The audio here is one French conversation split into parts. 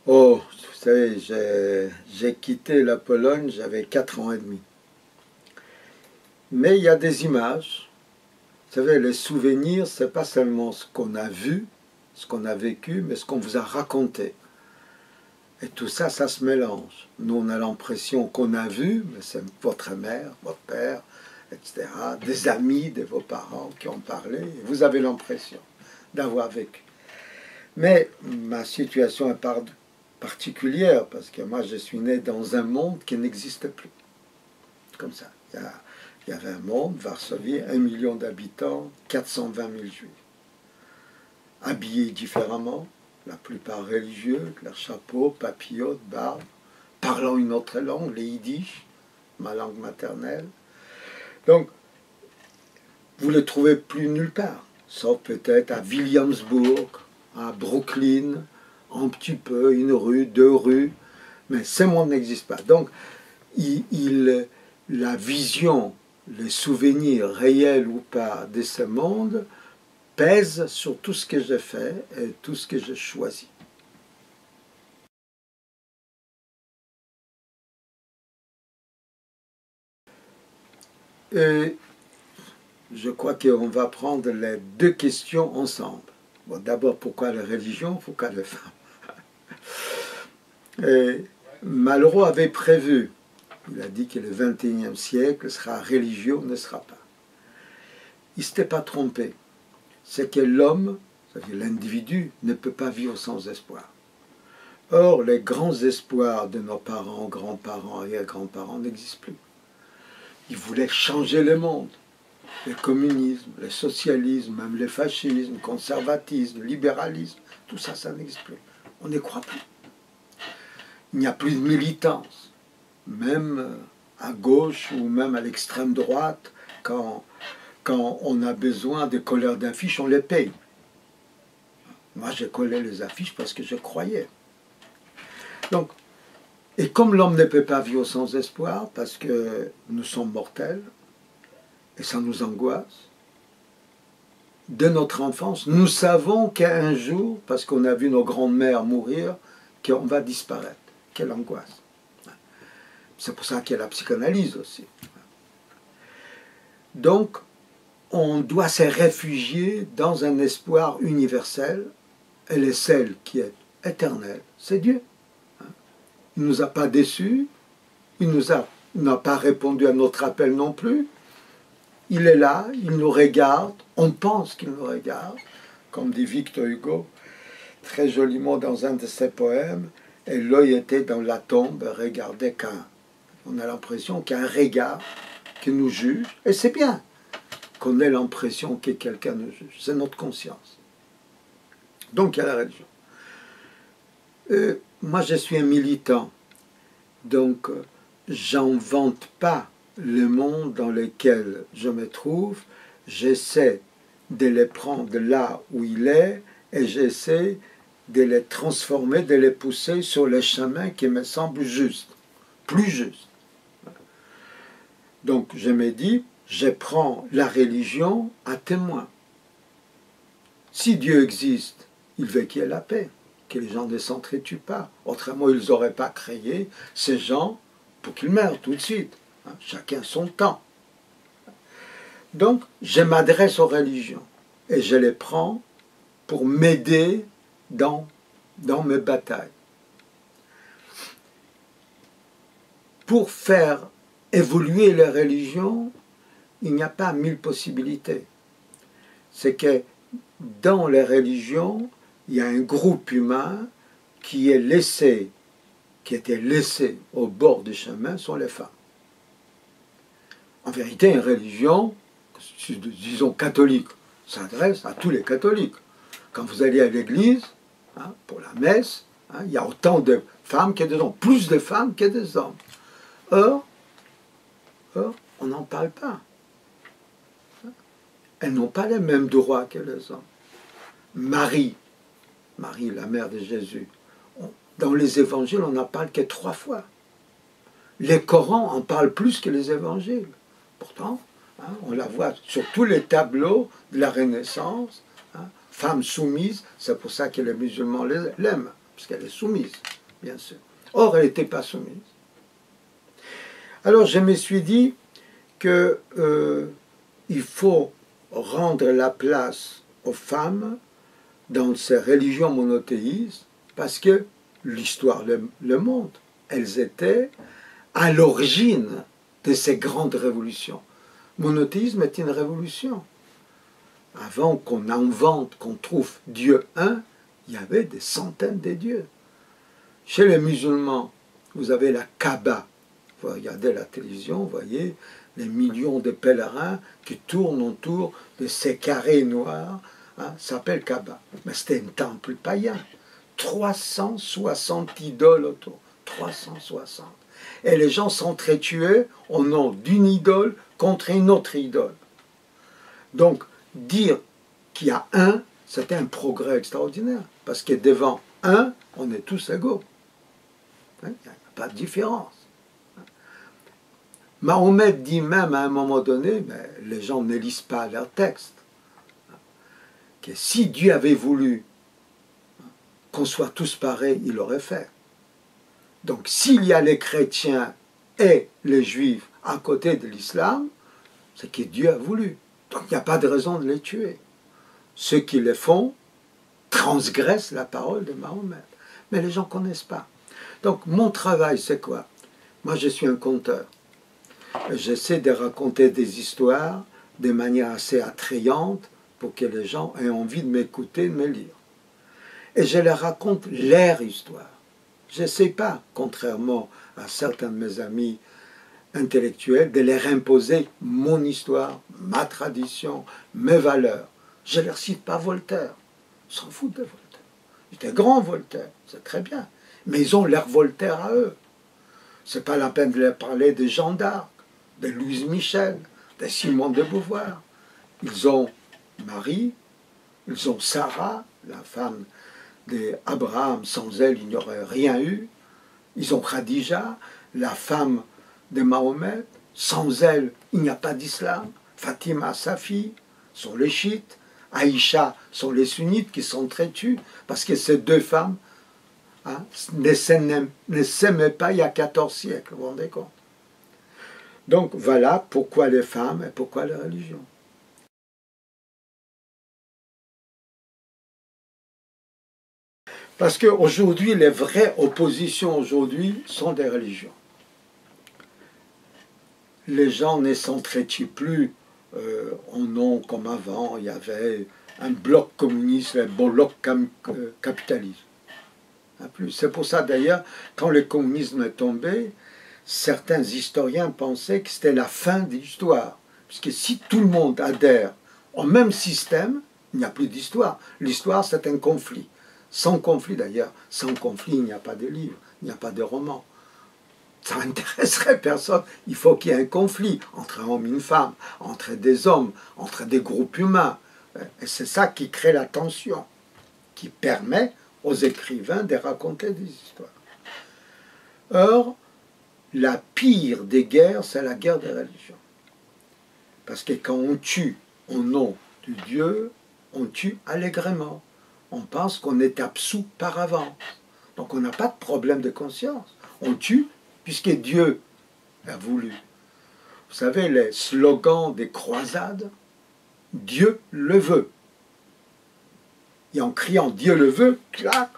Oh, vous savez, j'ai quitté la Pologne, j'avais 4 ans et demi. Mais il y a des images. Vous savez, les souvenirs, c'est pas seulement ce qu'on a vu, ce qu'on a vécu, mais ce qu'on vous a raconté. Et tout ça, ça se mélange. Nous, on a l'impression qu'on a vu, mais c'est votre mère, votre père, etc., des amis de vos parents qui ont parlé, et vous avez l'impression d'avoir vécu. Mais ma situation est particulière, parce que moi, je suis né dans un monde qui n'existe plus. Comme ça. Il y avait un monde, Varsovie, 1 million d'habitants, 420 000 juifs. Habillés différemment, la plupart religieux, leurs chapeaux, papillotes, barbe, parlant une autre langue, les yiddish, ma langue maternelle. Donc, vous ne les trouvez plus nulle part, sauf peut-être à Williamsburg, à Brooklyn, un petit peu, une rue, 2 rues, mais ce monde n'existe pas. Donc, la vision, les souvenirs réels ou pas de ce monde pèsent sur tout ce que j'ai fait et tout ce que j'ai choisi. Et je crois qu'on va prendre les 2 questions ensemble. Bon, d'abord, pourquoi la religion, pourquoi les femmes? Et Malraux avait prévu, il a dit que le XXIe siècle sera religieux ou ne sera pas. Il ne s'était pas trompé. C'est que l'homme, c'est-à-dire l'individu, ne peut pas vivre sans espoir. Or, les grands espoirs de nos parents, grands-parents, arrière-grands-parents n'existent plus. Ils voulaient changer le monde. Le communisme, le socialisme, même le fascisme, le conservatisme, le libéralisme, tout ça, ça n'existe plus. On n'y croit plus. Il n'y a plus de militance. Même à gauche ou même à l'extrême droite, quand on a besoin de couleurs d'affiches, on les paye. Moi, j'ai collé les affiches parce que je croyais. Donc, et comme l'homme ne peut pas vivre sans espoir, parce que nous sommes mortels, et ça nous angoisse, de notre enfance, nous savons qu'un jour, parce qu'on a vu nos grandes-mères mourir, qu'on va disparaître. Quelle angoisse. C'est pour ça qu'il y a la psychanalyse aussi. Donc, on doit se réfugier dans un espoir universel, et le seul qui est éternel, c'est Dieu. Il ne nous a pas déçus, il n'a pas répondu à notre appel non plus. Il est là, il nous regarde, on pense qu'il nous regarde, comme dit Victor Hugo, très joliment dans un de ses poèmes, et l'œil était dans la tombe, regardait qu'un. On a l'impression qu'il y a un regard qui nous juge, et c'est bien qu'on ait l'impression que quelqu'un nous juge, c'est notre conscience. Donc il y a la religion. Moi je suis un militant, donc j'invente pas le monde dans lequel je me trouve, j'essaie de les prendre là où il est et j'essaie de les transformer, de les pousser sur le chemin qui me semble juste, plus juste. Donc je me dis, je prends la religion à témoin. Si Dieu existe, il veut qu'il y ait la paix, que les gens ne s'entretuent pas. Autrement, ils n'auraient pas créé ces gens pour qu'ils meurent tout de suite. Chacun son temps. Donc, je m'adresse aux religions et je les prends pour m'aider dans mes batailles. Pour faire évoluer les religions, il n'y a pas 1000 possibilités. C'est que dans les religions, il y a un groupe humain qui était laissé au bord du chemin, sont les femmes. En vérité, une religion, disons catholique, s'adresse à tous les catholiques. Quand vous allez à l'église, pour la messe, il y a autant de femmes que des hommes, plus de femmes que des hommes. Or, on n'en parle pas. Elles n'ont pas les mêmes droits que les hommes. Marie, la mère de Jésus, dans les évangiles, on n'en parle que 3 fois. Les Corans en parlent plus que les évangiles. Pourtant, on la voit sur tous les tableaux de la Renaissance, femme soumise, c'est pour ça que les musulmans l'aiment, parce qu'elle est soumise. bien sûr. Or, elle n'était pas soumise. Alors, je me suis dit que il faut rendre la place aux femmes dans ces religions monothéistes, parce que l'histoire le montre. Elles étaient à l'origine de ces grandes révolutions. Le monothéisme est une révolution. Avant qu'on invente, qu'on trouve Dieu un, il y avait des centaines de dieux. Chez les musulmans, vous avez la Kaaba. Vous regardez la télévision, vous voyez les millions de pèlerins qui tournent autour de ces carrés noirs. Ça s'appelle Kaaba. Mais c'était un temple païen. 360 idoles autour. 360. Et les gens s'entretuaient au nom d'une idole contre une autre idole. Donc, dire qu'il y a un, c'était un progrès extraordinaire. Parce que devant un, on est tous égaux. Il n'y a pas de différence. Mahomet dit même à un moment donné, mais les gens ne lisent pas leurs textes, que si Dieu avait voulu qu'on soit tous pareils, il l'aurait fait. Donc s'il y a les chrétiens et les juifs à côté de l'islam, c'est que Dieu a voulu. Donc il n'y a pas de raison de les tuer. Ceux qui les font transgressent la parole de Mahomet. Mais les gens ne connaissent pas. Donc mon travail, c'est quoi? Moi, je suis un conteur. J'essaie de raconter des histoires de manière assez attrayante pour que les gens aient envie de m'écouter, de me lire. Et je leur raconte leur histoire. Je n'essaie pas, contrairement à certains de mes amis intellectuels, de leur imposer mon histoire, ma tradition, mes valeurs. Je ne leur cite pas Voltaire. Ils s'en foutent de Voltaire. Il était grand Voltaire, c'est très bien. Mais ils ont leur Voltaire à eux. Ce n'est pas la peine de leur parler de Jeanne d'Arc, de Louise Michel, de Simone de Beauvoir. Ils ont Marie, ils ont Sarah, la femme d'Abraham. Sans elle, il n'y aurait rien eu. Ils ont Khadija, la femme de Mahomet. Sans elle, il n'y a pas d'islam. Fatima, sa fille, sont les chiites. Aïcha sont les sunnites qui s'entretuent parce que ces deux femmes ne s'aimaient pas il y a 14 siècles, vous vous rendez compte? Donc voilà pourquoi les femmes et pourquoi la religion. Parce qu'aujourd'hui, les vraies oppositions aujourd'hui sont des religions. Les gens ne s'entretuent plus en nom comme avant. Il y avait un bloc communiste, un bloc capitaliste. C'est pour ça d'ailleurs, quand le communisme est tombé, certains historiens pensaient que c'était la fin de l'histoire. Parce que si tout le monde adhère au même système, il n'y a plus d'histoire. L'histoire, c'est un conflit. Sans conflit d'ailleurs, sans conflit, il n'y a pas de livre, il n'y a pas de roman. Ça n'intéresserait personne. Il faut qu'il y ait un conflit entre un homme et une femme, entre des hommes, entre des groupes humains. Et c'est ça qui crée la tension, qui permet aux écrivains de raconter des histoires. Or, la pire des guerres, c'est la guerre des religions. Parce que quand on tue au nom du Dieu, on tue allègrement. On pense qu'on est absous par avance. Donc on n'a pas de problème de conscience. On tue puisque Dieu a voulu. Vous savez, les slogans des croisades, Dieu le veut. Et en criant Dieu le veut, clac,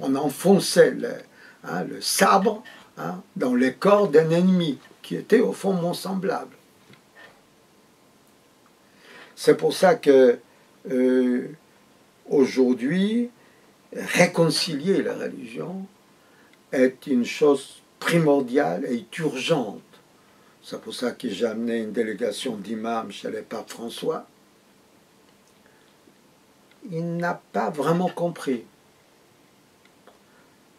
on enfonçait le sabre dans le corps d'un ennemi qui était au fond mon semblable. C'est pour ça que aujourd'hui, réconcilier la religion est une chose primordiale et urgente. C'est pour ça que j'ai amené une délégation d'imams chez le pape François. Il n'a pas vraiment compris.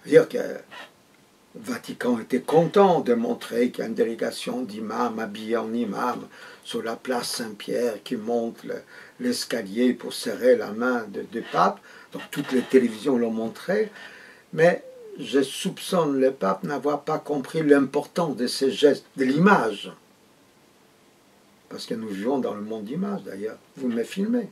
C'est-à-dire que le Vatican était content de montrer qu'il y a une délégation d'imams habillés en imams sur la place Saint-Pierre qui monte l'escalier pour serrer la main du pape. Donc toutes les télévisions l'ont montré. Mais je soupçonne le pape n'avoir pas compris l'importance de ces gestes, de l'image. Parce que nous vivons dans le monde d'image d'ailleurs. Vous me filmez.